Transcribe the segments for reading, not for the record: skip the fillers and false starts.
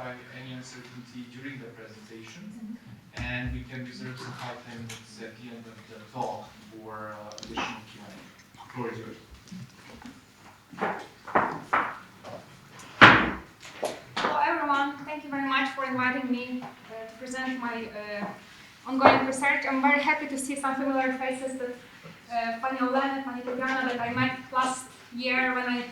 clarify any uncertainty during the presentation, and we can reserve some 5-10 minutes at the end of the talk for additional Q&A. The floor is yours. Hello everyone, thank you very much for inviting me to present my ongoing research. I'm very happy to see some familiar faces that Pani Olena, Pani Tatiana, that I met last year when I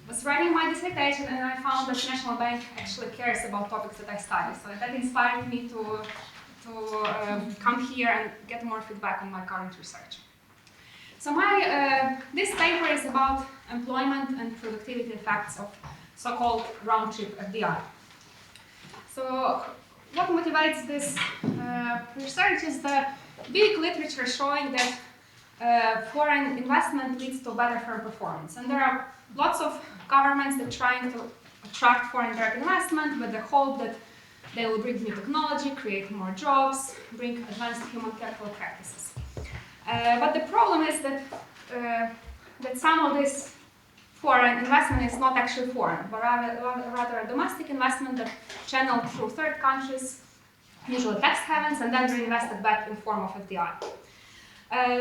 was writing my dissertation, and I found that the National Bank actually cares about topics that I study. So that inspired me to come here and get more feedback on my current research. So this paper is about employment and productivity effects of so-called round-trip FDI. So what motivates this research is the big literature showing that foreign investment leads to better firm performance. And there are lots of governments that are trying to attract foreign direct investment with the hope that they will bring new technology, create more jobs, bring advanced human capital practices. But the problem is that some of this foreign investment is not actually foreign, but rather a domestic investment that channeled through third countries, usually tax havens, and then reinvested back in form of FDI.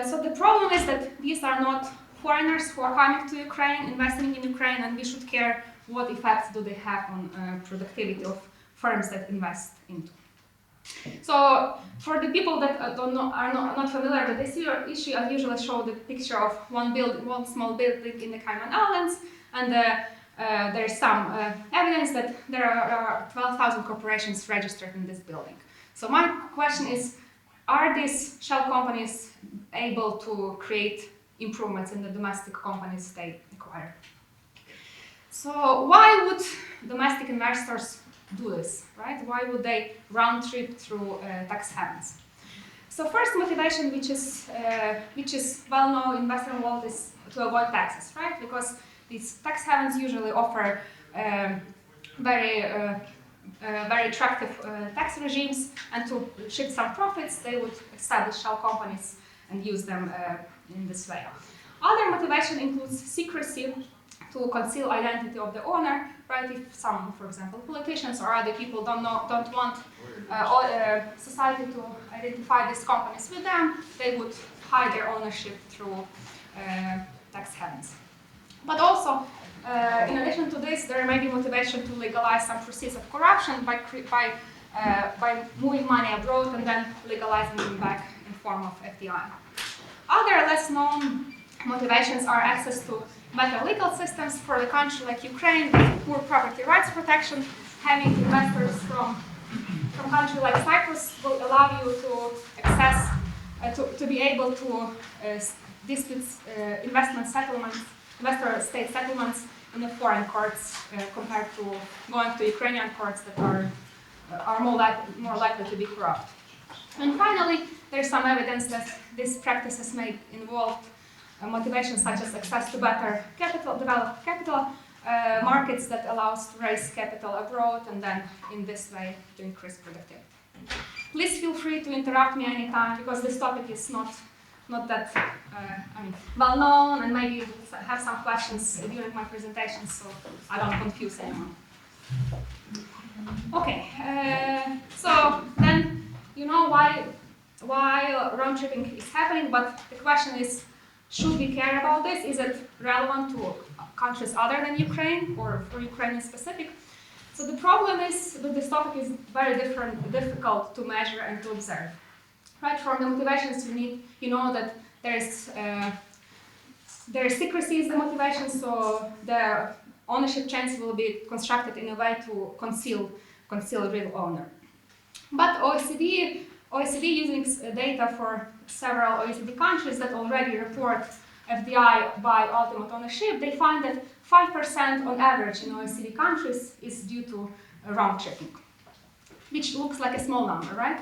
So the problem is that these are not foreigners who are coming to Ukraine, investing in Ukraine, and we should care what effects do they have on productivity of firms that invest into. So for the people that are not familiar with this issue, I usually show the picture of one small building in the Cayman Islands, and there is some evidence that there are 12,000 corporations registered in this building. So my question is, are these shell companies able to create improvements in the domestic companies they acquire? So why would domestic investors do this, right? Why would they round trip through tax havens? So first motivation, which is well known in Western world, is to avoid taxes, right? Because these tax havens usually offer very attractive tax regimes, and to shift some profits, they would establish shell companies and use them in this way. Other motivation includes secrecy, to conceal identity of the owner, right? If some, for example, politicians or other people don't want society to identify these companies with them, they would hide their ownership through tax havens. But also, in addition to this, there may be motivation to legalize some proceeds of corruption by moving money abroad and then legalizing them back in form of FDI. Other less known motivations are access to better legal systems for the country like Ukraine, poor property rights protection. Having investors from country like Cyprus will allow you to access, to be able to dispute investment settlements, investor-state settlements in the foreign courts compared to going to Ukrainian courts that are more likely to be corrupt. And finally, there's some evidence that these practices may involve motivations such as access to better developed capital markets that allows to raise capital abroad, and then in this way to increase productivity. Please feel free to interrupt me anytime, because this topic is not that well known, and maybe you have some questions during my presentation, so I don't confuse anyone. Okay, so then you know why round tripping is happening, but the question is, should we care about this? Is it relevant to countries other than Ukraine, or for Ukraine specific? So the problem is that this topic is very difficult to measure and to observe. Right? From the motivations, you know that there is secrecy is the motivation, so the ownership chains will be constructed in a way to conceal a real owner. But OECD using data for several OECD countries that already report FDI by ultimate ownership, they find that 5% on average in OECD countries is due to round tripping, which looks like a small number, right?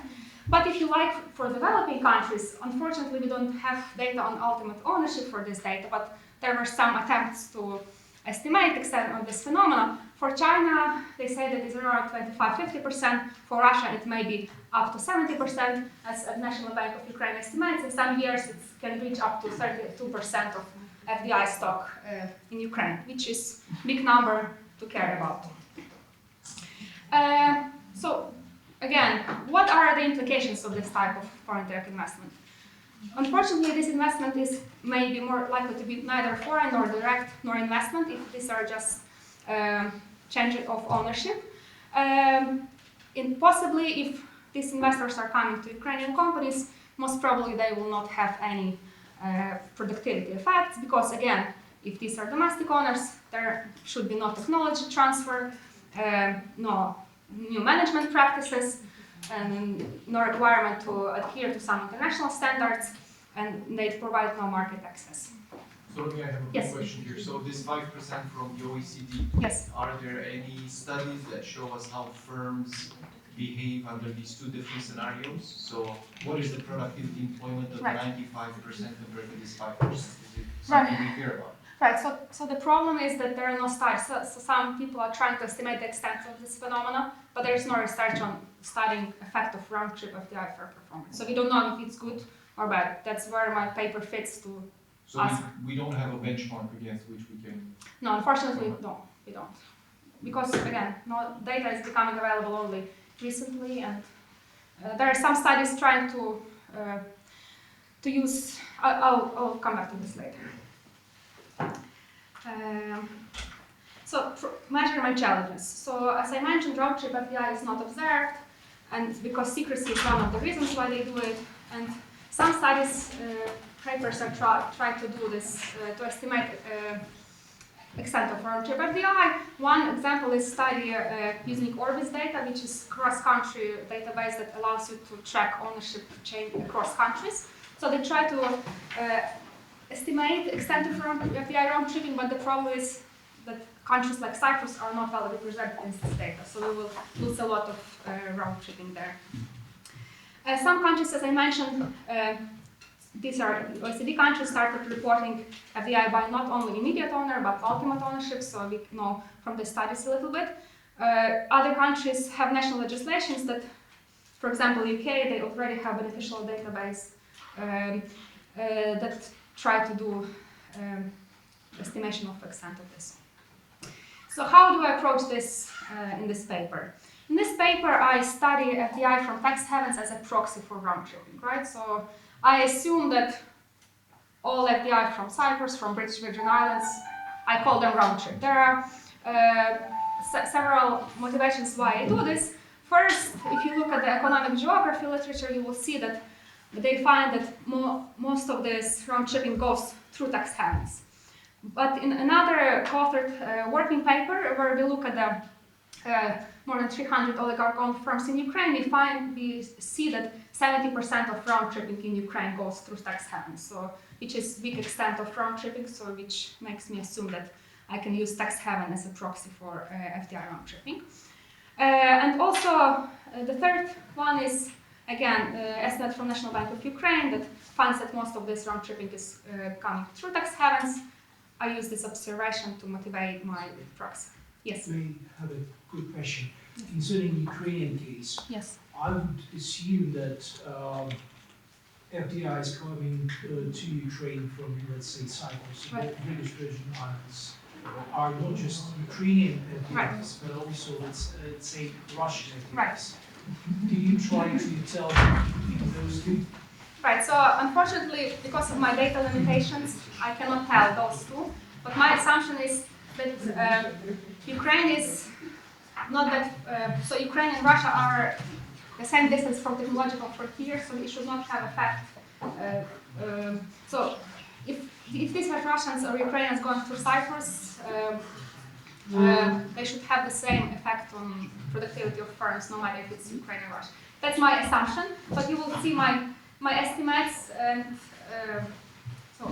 But if you like, for developing countries, unfortunately we don't have data on ultimate ownership for this data, but there were some attempts to estimate the extent of this phenomenon. For China, they say that it's around 25-50%. For Russia, it may be up to 70%, as the National Bank of Ukraine estimates. In some years, it can reach up to 32% of FDI stock in Ukraine, which is a big number to care about. So again, what are the implications of this type of foreign direct investment? Unfortunately, this investment is maybe more likely to be neither foreign nor direct nor investment if these are just change of ownership. Possibly, if these investors are coming to Ukrainian companies, most probably they will not have any productivity effects because, again, if these are domestic owners, there should be no technology transfer, no new management practices, and no requirement to adhere to some international standards, and they provide no market access. Solomiya, I have a quick question here. So this 5% from the OECD, Yes. are there any studies that show us how firms behave under these two different scenarios? So what is the productivity employment of 95% compared to this 5%? Is it something we hear about? Right, so the problem is that there are no studies. So some people are trying to estimate the extent of this phenomenon, but there is no research on studying effect of round-trip FDI for performance. So we don't know if it's good or bad. That's where my paper fits to so us. We don't have a benchmark against which we can... No, unfortunately, no, we don't. Because, again, no data is becoming available only recently, and there are some studies trying to use... I'll come back to this later. So measurement challenges. So as I mentioned, round-trip FDI is not observed, and because secrecy is one of the reasons why they do it. And some studies, papers are trying to do this to estimate extent of round-trip FDI. One example is study using Orbis data, which is cross-country database that allows you to track ownership chain across countries. So they try to estimate extent of FDI round-tripping, but the problem is that countries like Cyprus are not well represented in this data, so we will lose a lot of round-tripping there. Some countries, as I mentioned, these are OECD countries, started reporting FDI by not only immediate owner, but ultimate ownership, so we know from the studies a little bit. Other countries have national legislations that, for example, UK, they already have beneficial database that try to do estimation of extent of this. So how do I approach this in this paper? In this paper, I study FDI from tax havens as a proxy for round-tripping, right? So I assume that all FDI from Cyprus, from British Virgin Islands, I call them round-trip. There are several motivations why I do this. First, if you look at the economic geography literature, you will see that they find that most of this round-tripping goes through tax havens. But in another co-authored working paper, where we look at the more than 300 oligarch-owned firms in Ukraine, we see that 70% of round-tripping in Ukraine goes through tax havens, so which is big extent of round-tripping, so which makes me assume that I can use tax haven as a proxy for FDI round-tripping. And also, the third one is, again, estimate from National Bank of Ukraine that finds that most of this round-tripping is coming through tax havens. I use this observation to motivate my proxy. Yes? I have a good question. Concerning the Ukrainian case, Yes. I would assume that FDI is coming to Ukraine from, let's say, Cyprus, Right. British Virgin Islands, are not just Ukrainian FDIs, Right. but also, let's say, Russian FDIs. Right. Do you try to tell those two? Right, so unfortunately, because of my data limitations, I cannot tell those two. But my assumption is that Ukraine is not that, so Ukraine and Russia are the same distance from technological frontier, so it should not have effect. So if these are Russians or Ukrainians going through Cyprus, they should have the same effect on productivity of firms, no matter if it's Ukraine or Russia. That's my assumption, but you will see my estimates, and so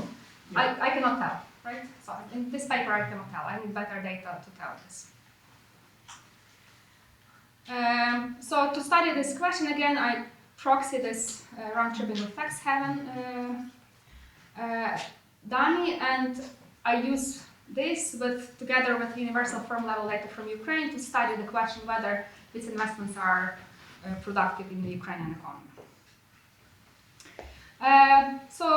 I cannot tell, right? So in this paper I cannot tell. I need better data to tell this. So to study this question again, I proxy this round-tripping with tax haven dummy, and I use this together with universal firm level data from Ukraine to study the question whether these investments are productive in the Ukrainian economy. So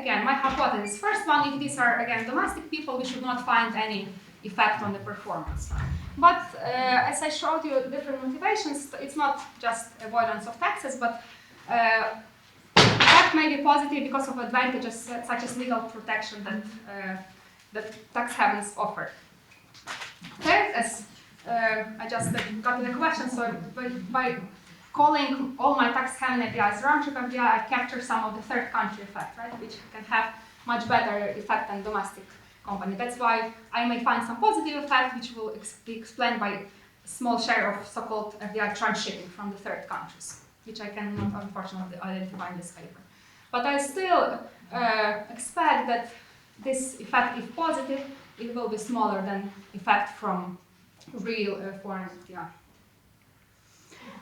again, my hypothesis. First one, if these are again domestic people, we should not find any effect on the performance. But as I showed you different motivations, it's not just avoidance of taxes, but that may be positive because of advantages such as legal protection that tax havens offer. Third, as I just got in a question, so by calling all my tax haven FDIs round-trip FDI, I capture some of the third country effect, right, which can have much better effect than domestic company. That's why I may find some positive effect, which will be explained by a small share of so-called FDI transshipping from the third countries, which I cannot unfortunately identify in this paper. But I still expect that this effect, if positive, it will be smaller than effect from real foreign FDI.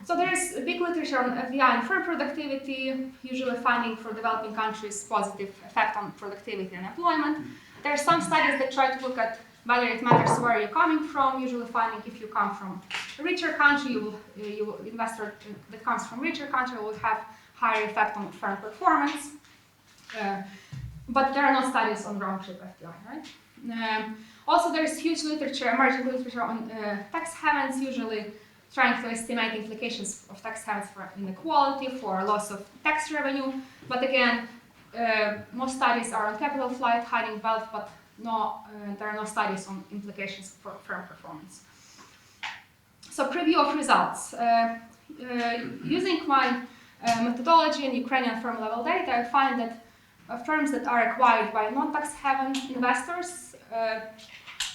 So there is a big literature on FDI and firm productivity, usually finding for developing countries positive effect on productivity and employment. There are some studies that try to look at whether it matters where you're coming from, usually finding if you come from a richer country, investor that comes from richer country will have higher effect on firm performance. But there are no studies on round-trip FDI, right? Also, there is huge literature, emerging literature on tax havens, usually trying to estimate implications of tax havens for inequality, for loss of tax revenue. But again, most studies are on capital flight, hiding wealth, but there are no studies on implications for firm performance. So, preview of results. Using my methodology and Ukrainian firm level data, I find that firms that are acquired by non-tax haven investors,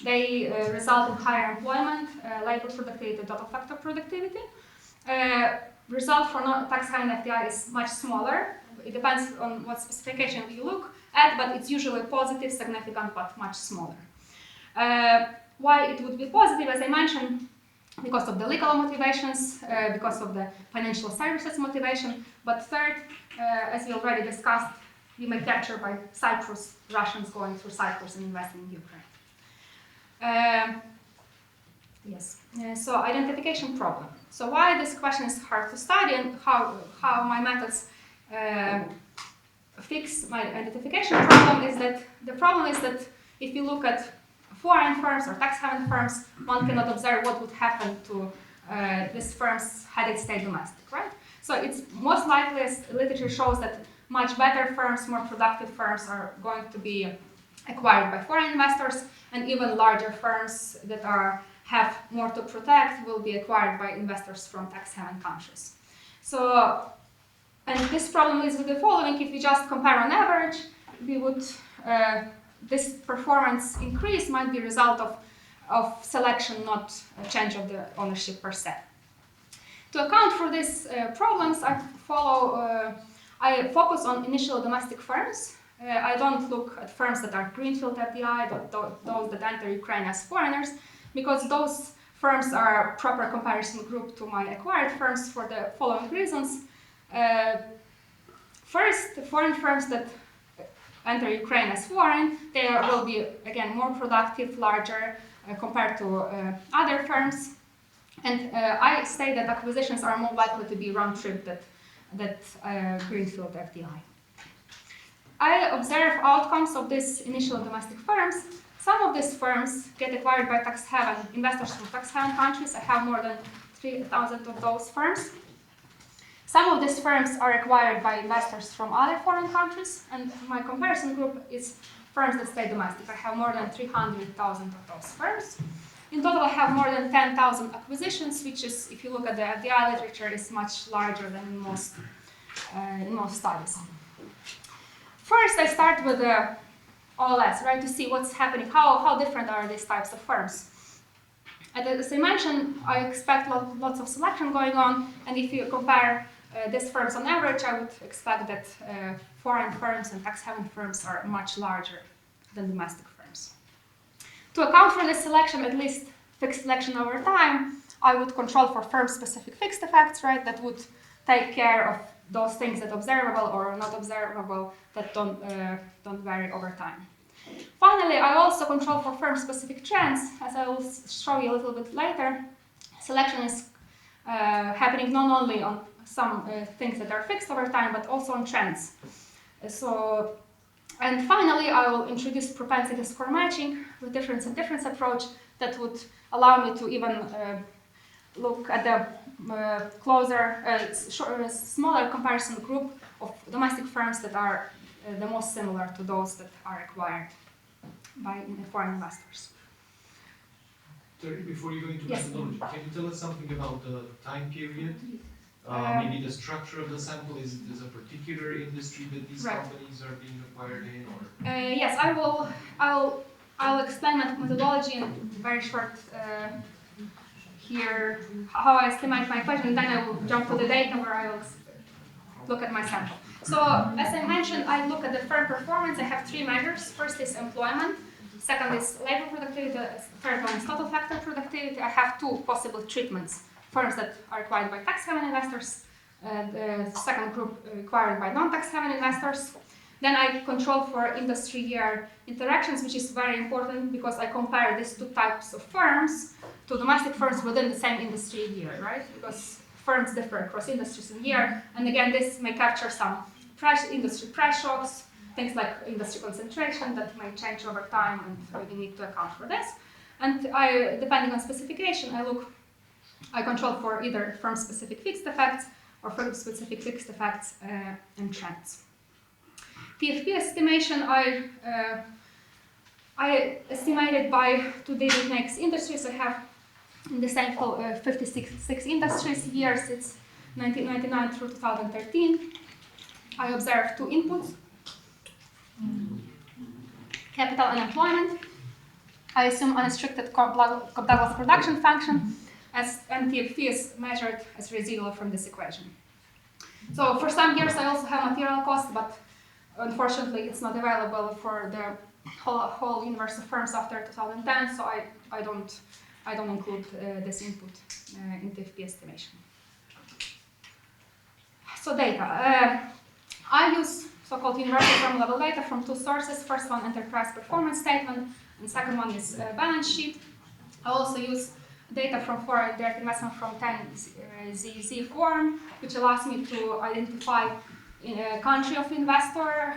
they result in higher employment, labor productivity, total factor productivity. Result for non-tax haven FDI is much smaller. It depends on what specification you look at, but it's usually positive, significant, but much smaller. Why it would be positive, as I mentioned, because of the legal motivations, because of the financial services motivation. But third, as we already discussed, you may capture by Cyprus, Russians going through Cyprus and investing in Ukraine. Yes, so identification problem. So why this question is hard to study and how my methods fix my identification problem is that the problem is that if you look at foreign firms or tax haven firms, one cannot observe what would happen to these firms had it stayed domestic, right? So it's most likely, as literature shows, that much better firms, more productive firms are going to be acquired by foreign investors, and even larger firms that have more to protect will be acquired by investors from tax haven countries. So, and this problem is with the following: if we just compare on average, we would this performance increase might be a result of selection, not a change of the ownership per se. To account for these problems, I focus on initial domestic firms. I don't look at firms that are greenfield FDI, those that enter Ukraine as foreigners, because those firms are a proper comparison group to my acquired firms for the following reasons. First, the foreign firms that enter Ukraine as foreign, they will be, again, more productive, larger compared to other firms. And I say that acquisitions are more likely to be round-trip than greenfield FDI. I observe outcomes of these initial domestic firms. Some of these firms get acquired by tax haven investors from tax haven countries. I have more than 3,000 of those firms. Some of these firms are acquired by investors from other foreign countries, and my comparison group is firms that stay domestic. I have more than 300,000 of those firms. In total, I have more than 10,000 acquisitions, which is, if you look at the FDI literature, is much larger than in most studies. First, I start with the OLS, right, to see what's happening, how different are these types of firms. As I mentioned, I expect lots of selection going on, and if you compare these firms on average, I would expect that foreign firms and tax haven firms are much larger than domestic firms. To account for this selection, at least fixed selection over time, I would control for firm-specific fixed effects, right, that would take care of those things that are observable or not observable that don't vary over time. Finally, I also control for firm-specific trends. As I will show you a little bit later, selection is happening not only on some things that are fixed over time, but also on trends. And finally, I will introduce propensity score matching with difference and difference approach that would allow me to even look at the smaller comparison group of domestic firms that are the most similar to those that are acquired by foreign investors. Terry, before you go into Yes. methodology, can you tell us something about the time period? Maybe the structure of the sample, is it a particular industry that these Right. companies are being acquired in, or? Yes, I'll explain my methodology in very short here, how I estimate my equation, and then I will jump to the data where I will look at my sample. So, as I mentioned, I look at the firm performance. I have three measures. First is employment. Second is labor productivity. The third one is total factor productivity. I have two possible treatments. Firms that are acquired by tax-haven investors, the second group acquired by non-tax-haven investors. Then I control for industry year interactions, which is very important because I compare these two types of firms to domestic firms within the same industry year, right? Because firms differ across industries in year, and again, this may capture some industry price shocks, things like industry concentration that may change over time, and we need to account for this. And depending on specification, I control for either firm-specific fixed effects or firm-specific fixed effects and trends. TFP estimation, I estimated by 2-digit next industries. I have in the sample 56 industries years. It's 1999 through 2013. I observe two inputs: capital and employment. I assume unrestricted Cobb-Douglas production function, as NTFP is measured as residual from this equation. So for some years I also have material cost, but unfortunately it's not available for the whole universe of firms after 2010, so I don't include this input in TFP estimation. So data. I use so-called universal firm level data from two sources. First one, enterprise performance statement, and second one is balance sheet. I also use data from foreign direct investment from 10ZZ form, which allows me to identify country of investor,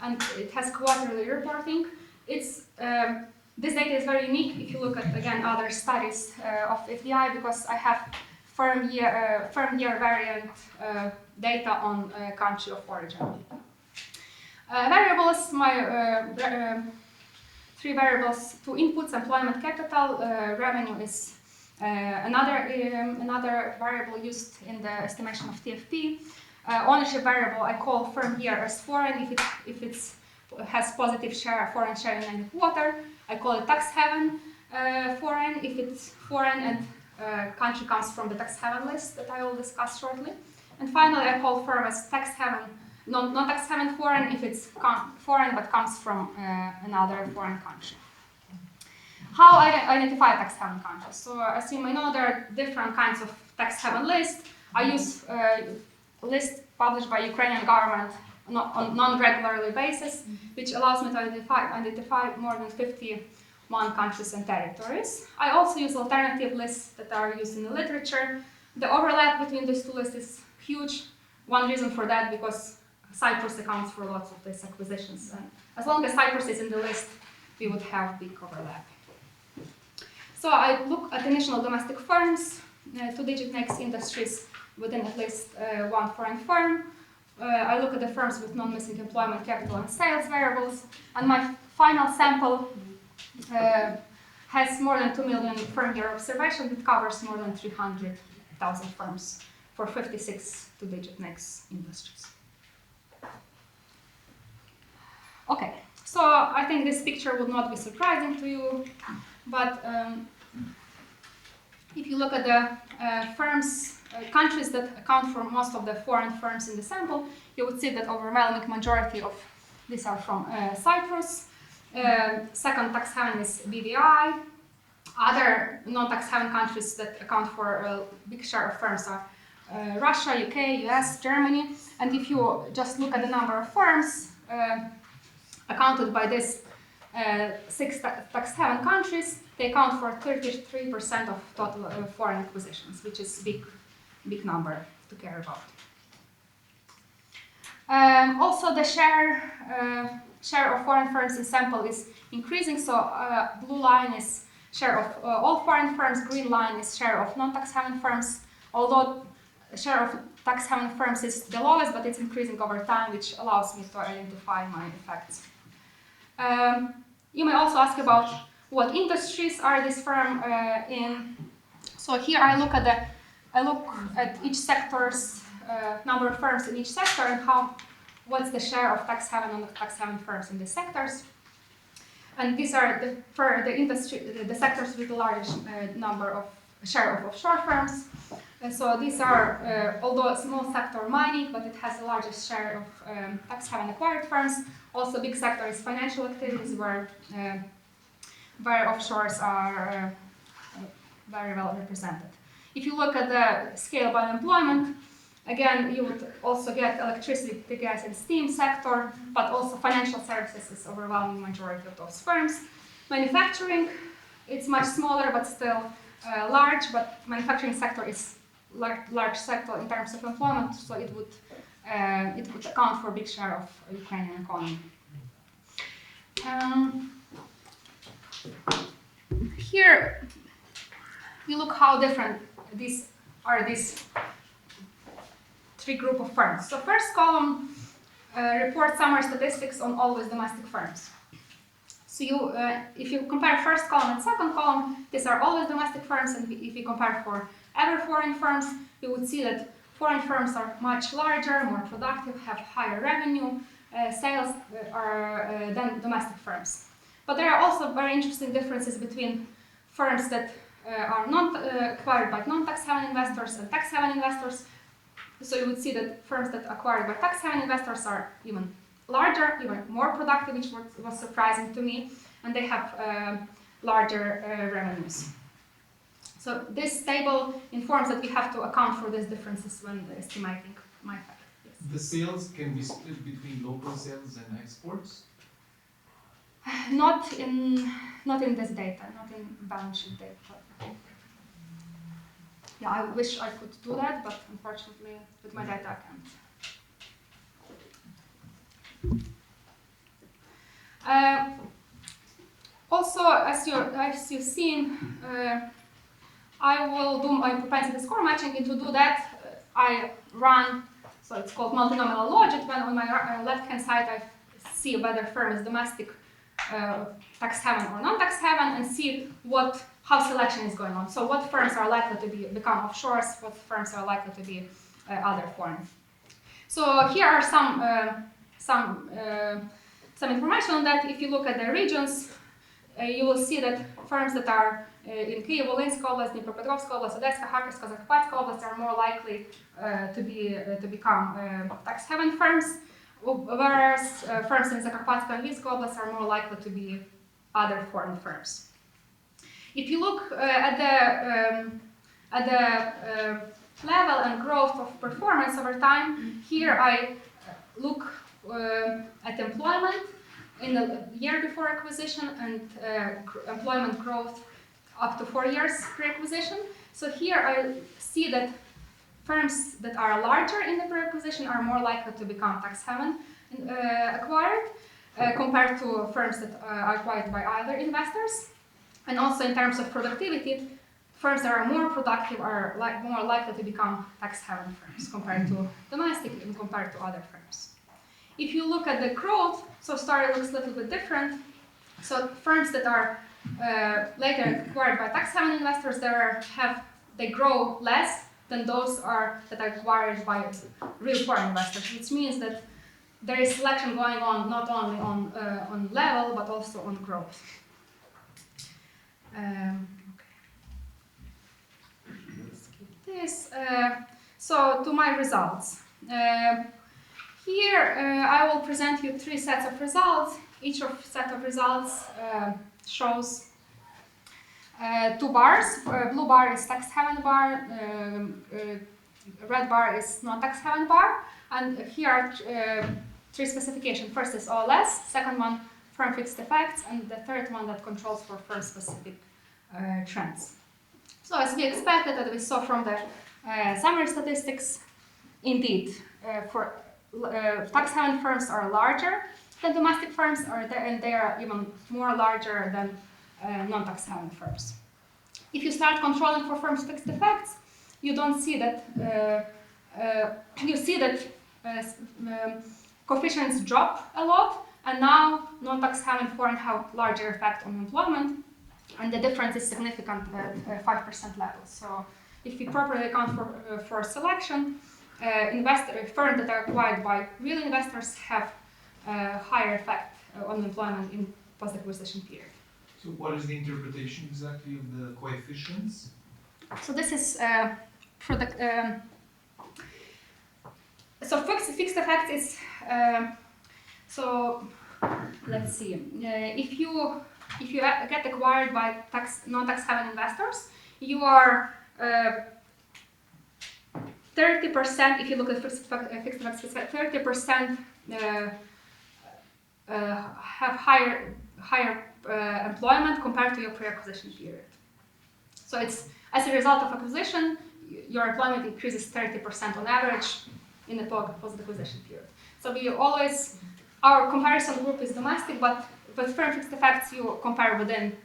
and it has quarterly reporting. This data is very unique if you look at, again, other studies of FDI, because I have firm year variant data on country of origin. Variables, my three variables, two inputs: employment, capital. Revenue is another variable used in the estimation of TFP. Ownership variable, I call firm year as foreign if it has positive foreign share in any quarter. I call it tax-haven foreign if it's foreign and country comes from the tax-haven list that I will discuss shortly. And finally, I call firm as tax-haven, non-tax-haven foreign if it's foreign but comes from another foreign country. How I identify tax-haven countries? So as you may know, there are different kinds of tax-haven lists. I use lists published by Ukrainian government on non-regularly basis, which allows me to identify more than 51 countries and territories. I also use alternative lists that are used in the literature. The overlap between these two lists is huge. One reason for that, because Cyprus accounts for lots of these acquisitions, and as long as Cyprus is in the list, we would have big overlap. So I look at initial domestic firms, 2-digit next industries within at least one foreign firm. I look at the firms with non-missing employment, capital, and sales variables, and my final sample has more than 2 million firm year observation. It covers more than 300,000 firms for 56 2-digit next industries. Okay, so I think this picture would not be surprising to you, but if you look at the countries that account for most of the foreign firms in the sample, you would see that overwhelming majority of these are from Cyprus. Second tax-haven is BVI. Other non-tax-haven countries that account for a big share of firms are Russia, UK, US, Germany. And if you just look at the number of firms accounted by these 6 tax-haven countries, they account for 33% of total foreign acquisitions, which is big number to care about. Also, the share of foreign firms in sample is increasing. So blue line is share of all foreign firms, green line is share of non-tax haven firms, although share of tax haven firms is the lowest, but it's increasing over time, which allows me to identify my effects. You may also ask about what industries are this firm in. So here I look at each sector's number of firms in each sector and what's the share of tax haven and non-tax haven firms in these sectors. And these are the sectors with the largest share of offshore firms. So these are, although a small sector, mining, but it has the largest share of tax haven acquired firms. Also, big sector is financial activities, where offshores are very well represented. If you look at the scale by employment, again, you would also get electricity, gas, and steam sector, but also financial services is overwhelming majority of those firms. Manufacturing, it's much smaller, but still large, but manufacturing sector is large sector in terms of employment, so it would account for a big share of Ukrainian economy. Here, you look how different these three group of firms. So first column reports summary statistics on always domestic firms. So if you compare first column and second column, these are always domestic firms, and if you compare for other foreign firms, you would see that foreign firms are much larger, more productive, have higher revenue, sales than domestic firms. But there are also very interesting differences between firms that are not acquired by non-tax haven investors and tax haven investors. So you would see that firms that are acquired by tax haven investors are even larger, even more productive, which was surprising to me, and they have larger revenues. So this table informs that we have to account for these differences when estimating my effect. Yes. The sales can be split between local sales and exports? Not in this data, not in balance sheet data. Yeah, I wish I could do that, but unfortunately, with my data, I can't. Also, as you've seen, I will do my propensity score matching, and to do that, I run, so it's called multinomial logic, when on my left-hand side I see whether firm is domestic, tax haven or non-tax haven, and see how selection is going on. So what firms are likely to become offshores, what firms are likely to be other foreign. So here are some information on that. If you look at the regions, you will see that firms that are in Kyiv, Volynska Oblast, Dnipropetrovska Oblast, Odessa, Kharkivska, Zakarpatska Oblast are more likely to become tax haven firms, whereas firms in Zakarpatska and Vinska Oblast are more likely to be other foreign firms. If you look at the level and growth of performance over time, here I look at employment in the year before acquisition and employment growth up to 4 years pre-acquisition. So here I see that firms that are larger in the pre-acquisition are more likely to become tax haven acquired compared to firms that are acquired by other investors. And also in terms of productivity, firms that are more productive are more likely to become tax haven firms compared to domestic and compared to other firms. If you look at the growth, so story looks a little bit different. So firms that are later acquired by tax haven investors, they grow less than those that are acquired by real foreign investors, which means that there is selection going on not only on level but also on growth. Okay. Skip this. So to my results. Here I will present you 3 sets of results. Each set of results shows 2 bars. Blue bar is tax haven bar, red bar is non-tax haven bar, and here are 3 specifications. First is OLS, second one firm fixed effects, and the third one that controls for firm-specific trends. So as we expected, that we saw from the summary statistics, indeed, for tax haven firms are larger, than domestic firms, and they are even more larger than non-tax haven firms. If you start controlling for firms' fixed effects, you don't see that. You see that coefficients drop a lot, and now non-tax haven foreign have larger effect on employment, and the difference is significant at 5% level. So, if we properly account for selection, firms that are acquired by real investors have higher effect on employment in post-acquisition period. So what is the interpretation exactly of the coefficients? So this is so fixed effect is so let's see, if you get acquired by non-tax haven investors, you are 30%. If you look at fixed effects, 30% have higher employment compared to your pre-acquisition period. So it's as a result of acquisition, your employment increases 30% on average in the post-acquisition period. So we always, our comparison group is domestic, but with firm fixed effects you compare within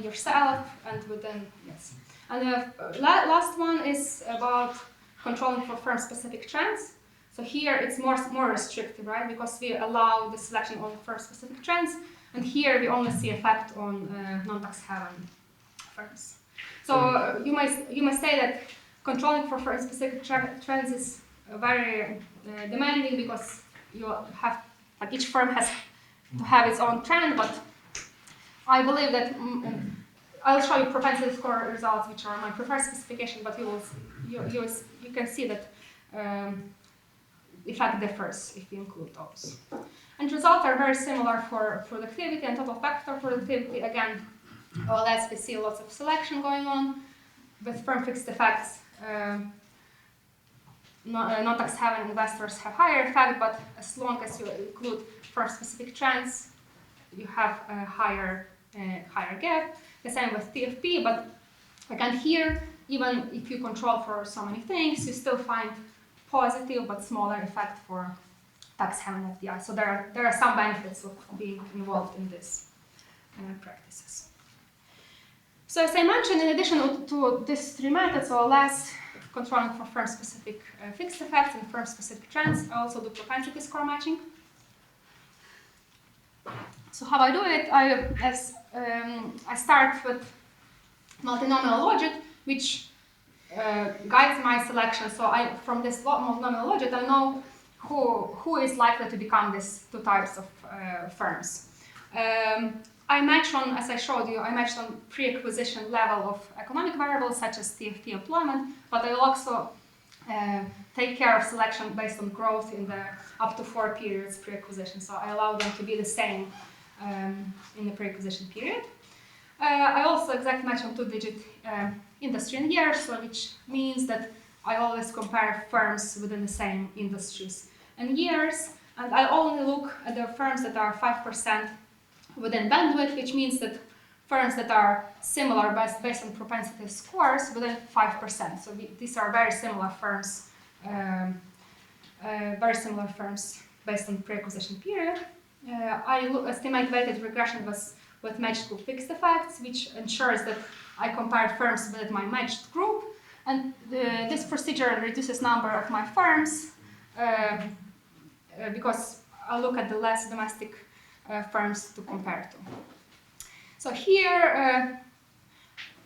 yourself and within, yes. And the last one is about controlling for firm-specific trends. So here it's more restrictive, right? Because we allow the selection on firm-specific trends, and here we only see effect on non-tax haven firms. So you might say that controlling for firm-specific trends is very demanding, because you have, like, each firm has to have its own trend. But I believe that I'll show you propensity score results, which are my preferred specification. But you can see that effect differs if you include those. And results are very similar for productivity and total factor productivity. Again, OLS, we see lots of selection going on. With firm fixed effects, non-tax haven investors have higher effect, but as long as you include firm-specific trends, you have a higher gap. The same with TFP, but again here, even if you control for so many things, you still find positive but smaller effect for tax haven FDI. So there are some benefits of being involved in these practices. So as I mentioned, in addition to these three methods, OLS, controlling for firm-specific fixed effects and firm-specific trends, I also do propensity score matching. So how I do it, I start with multinomial logic, which guides my selection. So from this multinomial logic, I know who is likely to become these two types of firms. I match on, as I showed you, I matched on pre-acquisition level of economic variables such as TFP employment, but I also take care of selection based on growth in the up to 4 periods pre-acquisition. So I allow them to be the same in the pre-acquisition period. I also exact match on 2-digit industry and years, so which means that I always compare firms within the same industries and years, and I only look at the firms that are 5% within bandwidth, which means that firms that are similar based on propensity scores within 5%. So these are very similar firms based on pre-acquisition period. I estimate weighted regression with matched group fixed effects, which ensures that I compare firms with my matched group, and this procedure reduces number of my firms because I look at the less domestic firms to compare to. So here,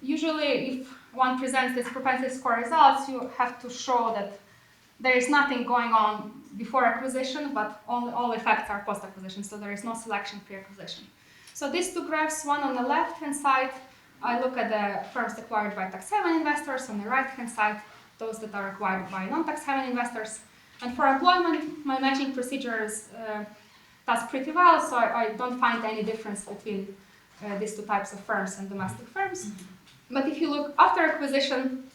usually if one presents this propensity score results, you have to show that there is nothing going on before acquisition, but all effects are post-acquisition, so there is no selection pre-acquisition. So these two graphs, one on the left-hand side, I look at the firms acquired by tax haven investors, on the right-hand side, those that are acquired by non-tax haven investors. And for employment, my matching procedures does pretty well, so I don't find any difference between these two types of firms and domestic firms. But if you look after acquisition,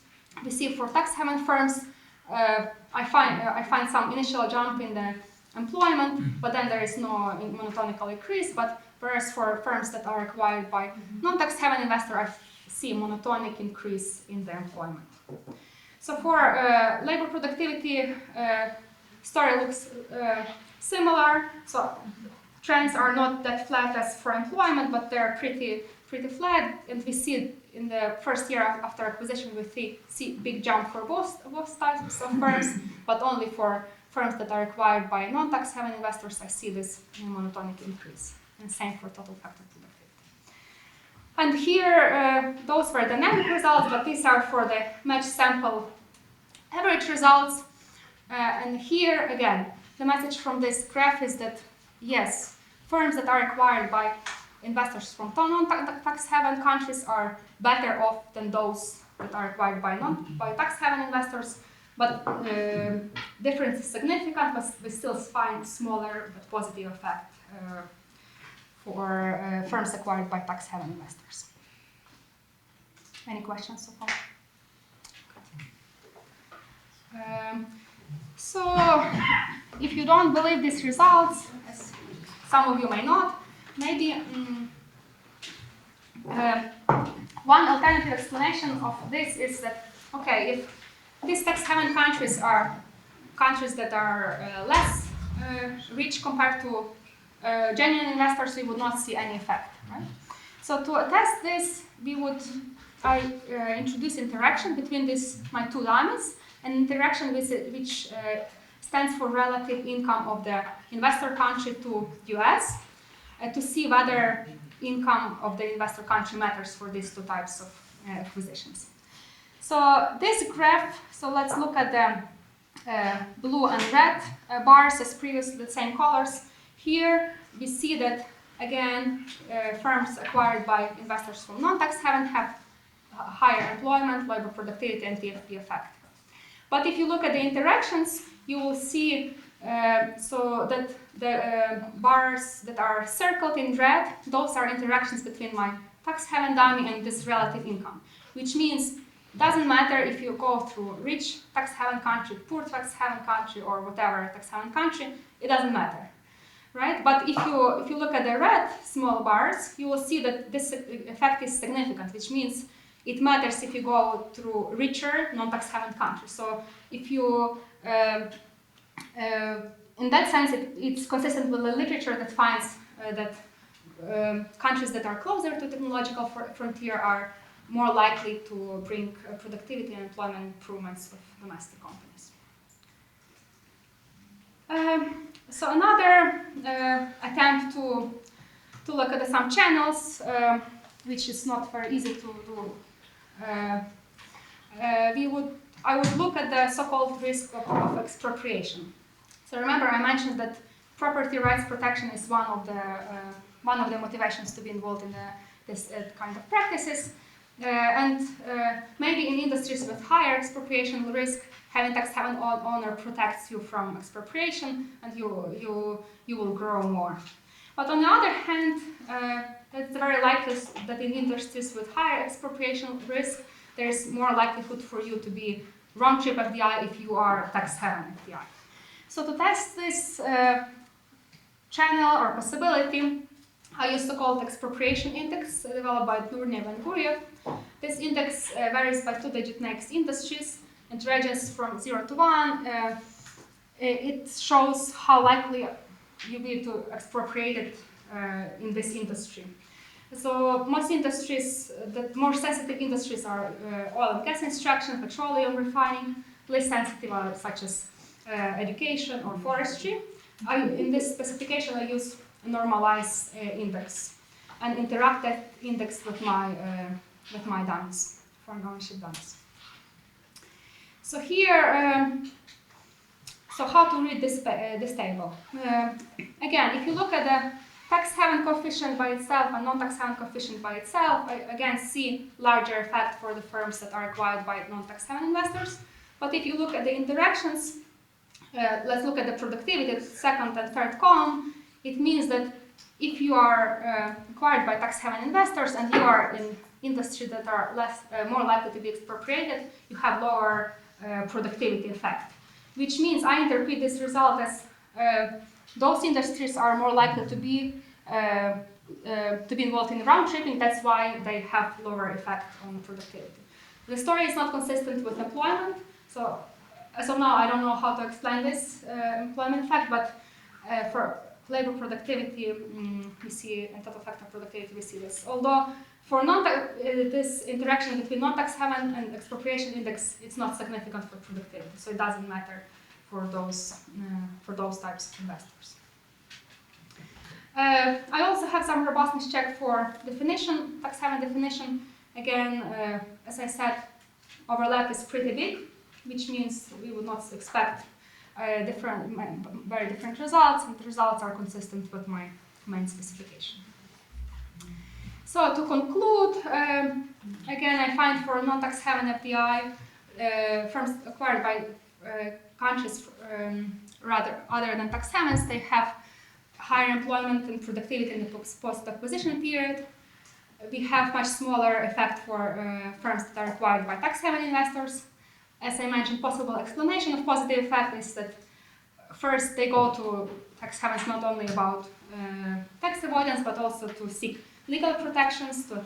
we see for tax haven firms, I find some initial jump in the employment, but then there is no monotonical increase. But whereas for firms that are acquired by non-tax haven investor, I see a monotonic increase in the employment. So for labor productivity, story looks similar. So trends are not that flat as for employment, but they're pretty flat. And we see in the first year after acquisition, we see big jump for both types of firms, but only for firms that are acquired by non-tax haven investors, I see this monotonic increase. And same for total factor productivity. And here, those were dynamic results, but these are for the matched sample average results. And here, again, the message from this graph is that, yes, firms that are acquired by investors from non-tax haven countries are better off than those that are acquired by tax haven investors, but difference is significant, but we still find smaller but positive effect for firms acquired by tax haven investors. Any questions so far? So, if you don't believe these results, as some of you may not, maybe one alternative explanation of this is that, okay, if these tax haven countries are countries that are less rich compared to genuine investors, we would not see any effect, right? So to test this, I introduce interaction between my two diamonds, an interaction which stands for relative income of the investor country to US, to see whether income of the investor country matters for these two types of acquisitions. So this graph, so let's look at the blue and red bars as previously, the same colors. Here we see that, again, firms acquired by investors from non-tax haven have higher employment, labor productivity, and VFP effect. But if you look at the interactions, you will see so that the bars that are circled in red, those are interactions between my tax haven dummy and this relative income, which means it doesn't matter if you go through rich tax haven country, poor tax haven country, or whatever tax haven country, it doesn't matter, right? But if you look at the red small bars, you will see that this effect is significant, which means it matters if you go through richer non-tax haven countries. So if you, in that sense, it's consistent with the literature that finds that countries that are closer to technological frontier are more likely to bring productivity and employment improvements of domestic companies. So another attempt to look at some channels, which is not very easy to do. I would look at the so-called risk of expropriation. So remember, I mentioned that property rights protection is one of the motivations to be involved in this kind of practices. Maybe in industries with higher expropriation risk, having tax haven owner protects you from expropriation, and you will grow more. But on the other hand, it's very likely that in industries with higher expropriation risk, there's more likelihood for you to be round-trip FDI if you are tax haven FDI. So to test this channel or possibility, I use the so-called expropriation index developed by Durnev and Guryev. This index varies by two-digit next industries and ranges from 0 to 1. It shows how likely you be to expropriate it in this industry. So most industries, the more sensitive industries are oil and gas extraction, petroleum refining. Less sensitive are such as education or forestry. In this specification, I use a normalized index and interact that index with my dummies, foreign ownership dummies. So here, so how to read this table? Again, if you look at the tax haven coefficient by itself and non-tax haven coefficient by itself, I again see larger effect for the firms that are acquired by non-tax haven investors. But if you look at the interactions, let's look at the productivity, the second and third column. It means that if you are acquired by tax haven investors and you are in industries that are more likely to be expropriated, you have lower productivity effect. Which means I interpret this result as those industries are more likely to be involved in round tripping. That's why they have lower effect on productivity. The story is not consistent with employment. So as of now, I don't know how to explain this employment effect, but For labor productivity, we see, and total factor productivity, we see this. Although for this interaction between non-tax haven and expropriation index, it's not significant for productivity, so it doesn't matter for those types of investors. I also have some robustness check for definition, tax haven definition. Again, as I said, overlap is pretty big, which means we would not expect very different results, and the results are consistent with my main specification. So to conclude, again, I find for non-tax haven FDI, firms acquired by countries other than tax havens, they have higher employment and productivity in the post-acquisition period. We have much smaller effect for firms that are acquired by tax haven investors. As I mentioned, possible explanation of positive effect is that first they go to tax havens not only about tax avoidance, but also to seek legal protections, to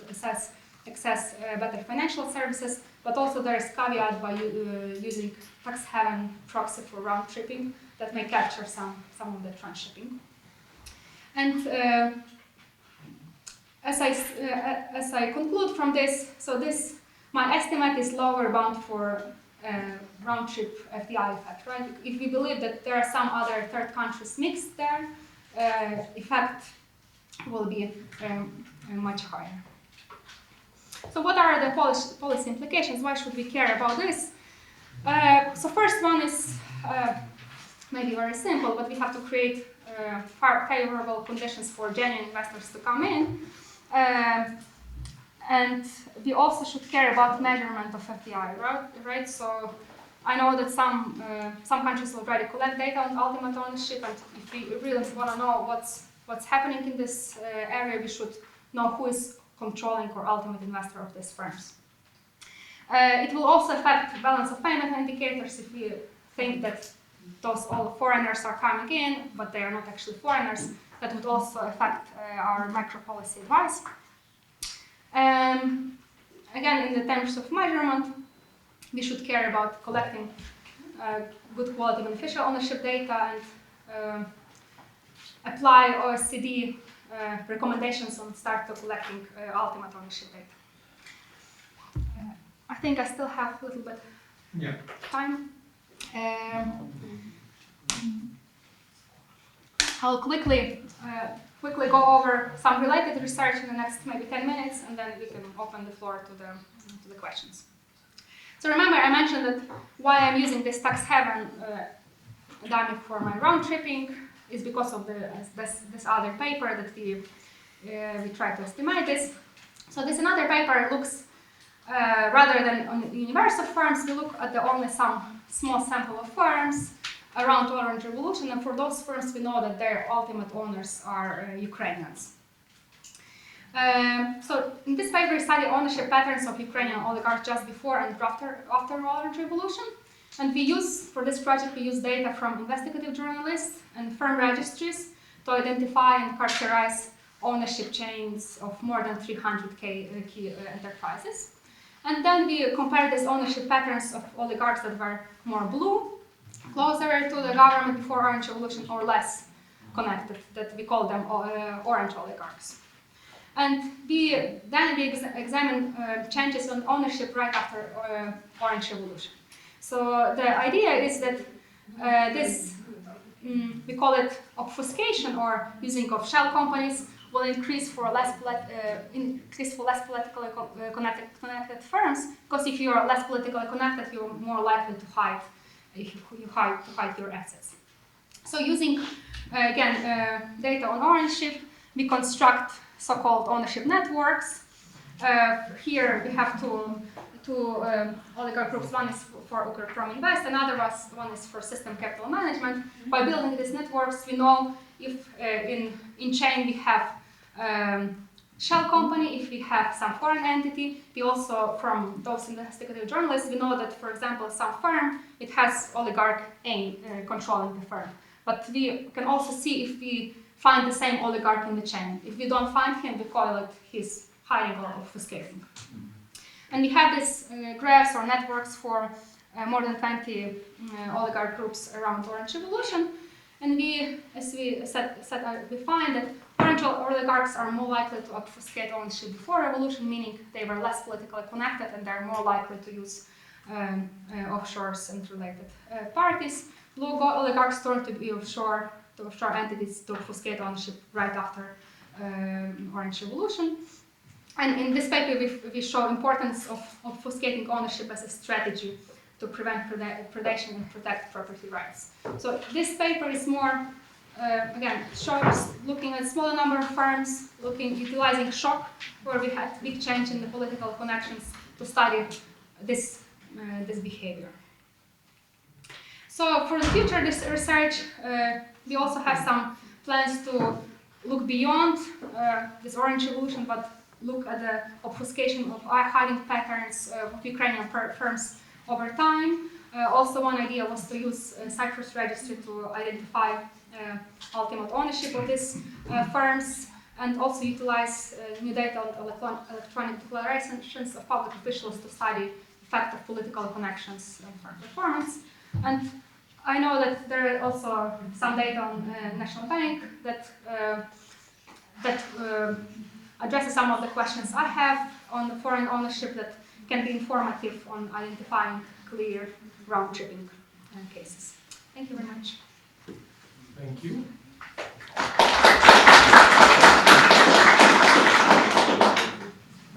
access better financial services, but also there is caveat by using tax haven proxy for round tripping that may capture some of the transshipping. And as I conclude from this, so my estimate is lower bound for round trip FDI effect, right? If we believe that there are some other third countries mixed there, effect will be much higher. So what are the policy implications? Why should we care about this? So first one is maybe very simple, but we have to create favorable conditions for genuine investors to come in. And we also should care about measurement of FDI, right? So I know that some countries already collect data on ultimate ownership, and if we really want to know what's happening in this area, we should know who is controlling or ultimate investor of these firms. It will also affect balance of payment indicators if we think that all foreigners are coming in, but they are not actually foreigners. That would also affect our macro policy advice. Again, in the terms of measurement, we should care about collecting good quality beneficial ownership data and apply OECD recommendations on start to collecting ultimate ownership data. I think I still have a little bit time. I'll quickly go over some related research in the next maybe 10 minutes, and then we can open the floor to the questions. So remember, I mentioned that why I'm using this tax haven dynamic for my round tripping is because of this other paper that we try to estimate this. So this another paper looks rather than on the universal firms, we look at only some small sample of firms around Orange Revolution, and for those firms we know that their ultimate owners are Ukrainians. So in this paper we study ownership patterns of Ukrainian oligarchs just before and after Orange Revolution, and for this project we use data from investigative journalists and firm registries to identify and characterize ownership chains of more than 300 key enterprises. And then we compare these ownership patterns of oligarchs that were more blue, closer to the government before Orange Revolution, or less connected, that we call them orange oligarchs. And then we examine changes on ownership right after Orange Revolution. So the idea is that we call it obfuscation, or using of shell companies, will increase for less politically connected firms, because if you are less politically connected, you're more likely to hide your assets. So using data on ownership, we construct so-called ownership networks. Here we have two oligarch groups. One is for Ukr-Prom-Invest, another one is for System Capital Management. By building these networks, we know if in chain we have shell company, if we have some foreign entity. We also, from those investigative journalists, we know that, for example, some firm, it has oligarch A controlling the firm. But we can also see if we find the same oligarch in the chain. If we don't find him, we call it he's hiding or obfuscating. And we have these graphs or networks for more than 20 oligarch groups around Orange Revolution. And as we we find that foreign oligarchs are more likely to obfuscate ownership before revolution, meaning they were less politically connected and they're more likely to use offshores and related parties. Blue oligarchs turned to be offshore entities to obfuscate ownership right after Orange Revolution. And in this paper, we show importance of obfuscating ownership as a strategy to prevent predation and protect property rights. So this paper is more, again, looking at smaller number of firms, utilizing shock, where we had big change in the political connections to study this behavior. So for the future research, we also have some plans to look beyond this Orange Revolution, but look at the obfuscation of hiding patterns of Ukrainian firms over time. Also, one idea was to use Cyprus registry to identify ultimate ownership of these firms, and also utilize new data on electronic declarations of public officials to study the effect of political connections on firm performance. And I know that there are also some data on National Bank that addresses some of the questions I have on the foreign ownership that can be informative on identifying clear round-tripping cases. Thank you very much. Thank you.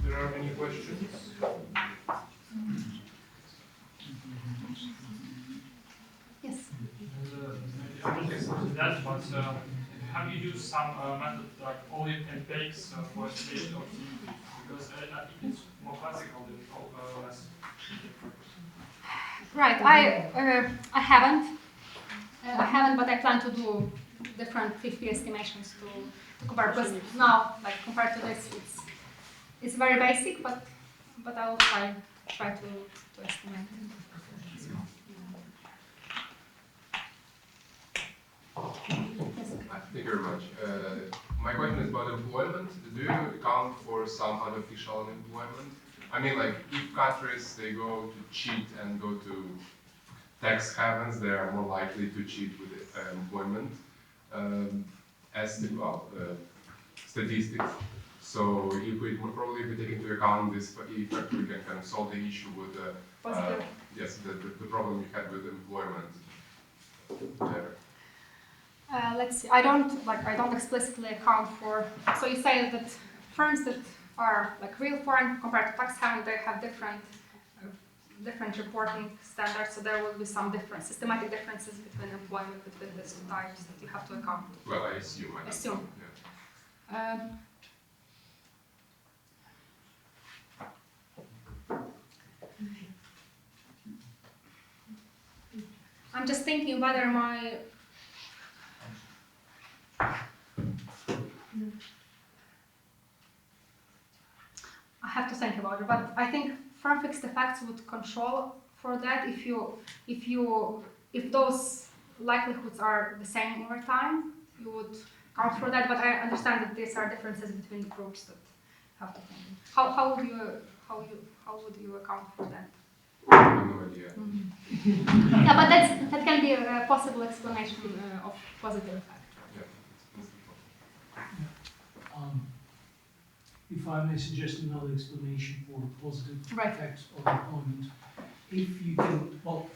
There are any questions? Yes. I will take some of that, but have you used some method like all you can takes for estimation of the, because I think it's more classical than less. Right. I haven't, but I plan to do different 50 estimations to compare. Because now, like compared to this, it's very basic, but I will try to estimate. Thank you very much. My question is about employment. Do you account for some unofficial unemployment? I mean, like, if countries, they go to cheat and go to tax havens, they are more likely to cheat with employment as statistics. So if we take into account this effect, we can kind of solve the issue with the problem we had with employment there. Let's see. I don't explicitly account for. So you say that firms that are like real foreign compared to tax haven, they have different reporting standards. So there will be some systematic differences between employment between these two types that you have to account. Well, I assume. Assume. Yeah. I'm just thinking whether my I have to think about it, but I think firm fixed effects would control for that if those likelihoods are the same over time, you would count for that. But I understand that these are differences between the groups that have to think. How would you account for that? I have no idea. Mm-hmm. Yeah, but that can be a possible explanation of positive effect. If I may suggest another explanation for positive Right. effects of employment, if you can, well,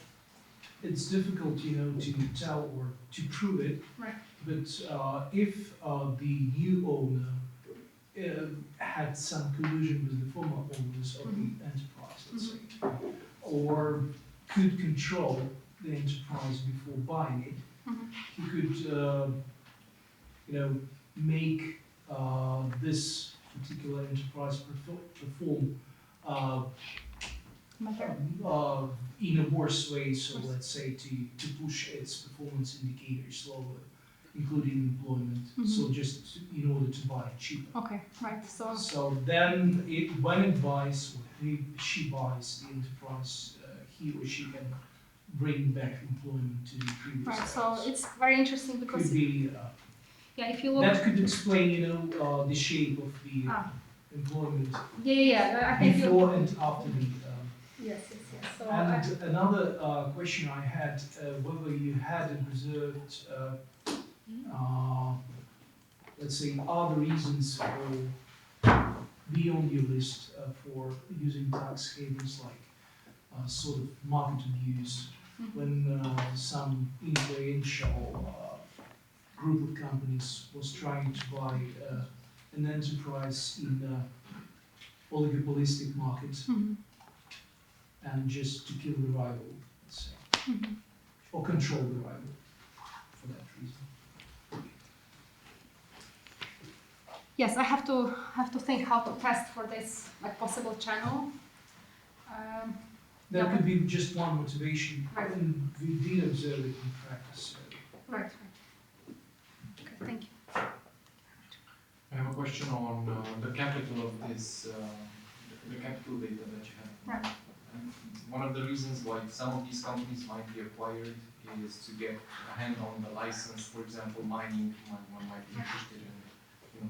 it's difficult, to tell or to prove it. Right. But if the new owner had some collusion with the former owners of the enterprise, let's say, or could control the enterprise before buying it, he could, make this particular enterprise perform in a worse way, so let's say to push its performance indicators lower, including employment, so just in order to buy it cheaper. Okay, right. So then, when it buys, or she buys the enterprise, he or she can bring back employment to the previous Right. house. So it's very interesting because Could be, if you look. that could explain, the shape of the employment I think before and after the. Yes. So And another question I had, whether you had observed let's say, other reasons for beyond your list for using tax havens, like sort of market abuse, when some influential group of companies was trying to buy an enterprise in the oligopolistic market and just to kill the rival, let's say, or control the rival for that reason. Yes, I have to think how to test for this like possible channel. That could be just one motivation, Right. and we did observe it in practice. Right. Okay, thank you. I have a question on the capital of this, the capital data that you have. Right. And one of the reasons why some of these companies might be acquired is to get a hand on the license. For example, mining, one might be interested in,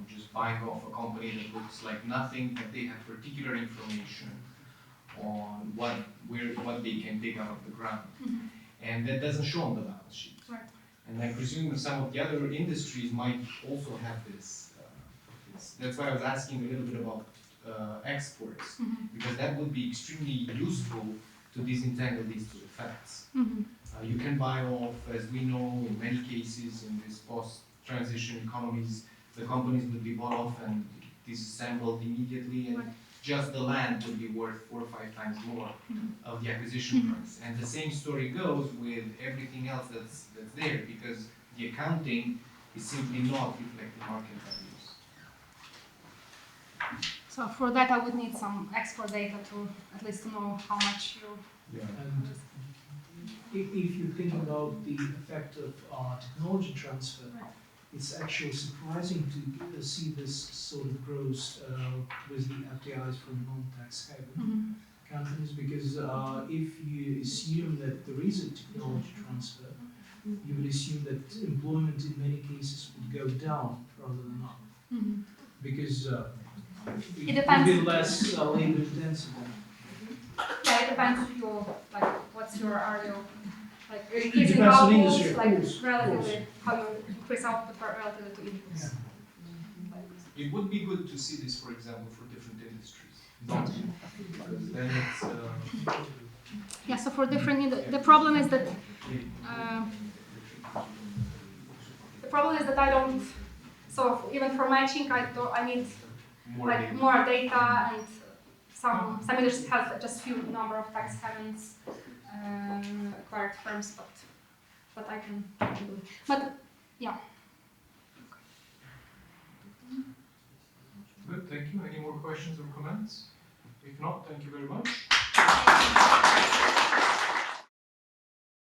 just buying off a company that looks like nothing, but they have particular information on what they can dig out of the ground. And that doesn't show on the balance sheet. Right. And I presume some of the other industries might also have this. That's why I was asking a little bit about exports, because that would be extremely useful to disentangle these two effects. You can buy off, as we know, in many cases in these post-transition economies, the companies would be bought off and disassembled immediately, and just the land would be worth 4 or 5 times more of the acquisition price. And the same story goes with everything else that's there, because the accounting is simply not reflecting market values. So for that, I would need some export data to at least to know how much you. And if you think about the effect of technology transfer, it's actually surprising to see this sort of growth with the FDIs from non-tax haven companies, because if you assume that there is a technology transfer, you would assume that employment in many cases would go down rather than up, because it depends. would be less labor intensive. Yeah, it depends if you like what's your area. Like It increasing depends on output, industry, of like course, relatively how you increase output relatively to inputs. It would be good to see this, for example, for different industries. Because then it's Yeah. So for different, the problem is that I don't. So even for matching, I need more data, and some industries have just few number of tax havens acquired firms, but I can do it. But yeah. good. Thank you. Any more questions or comments? If not, thank you very much.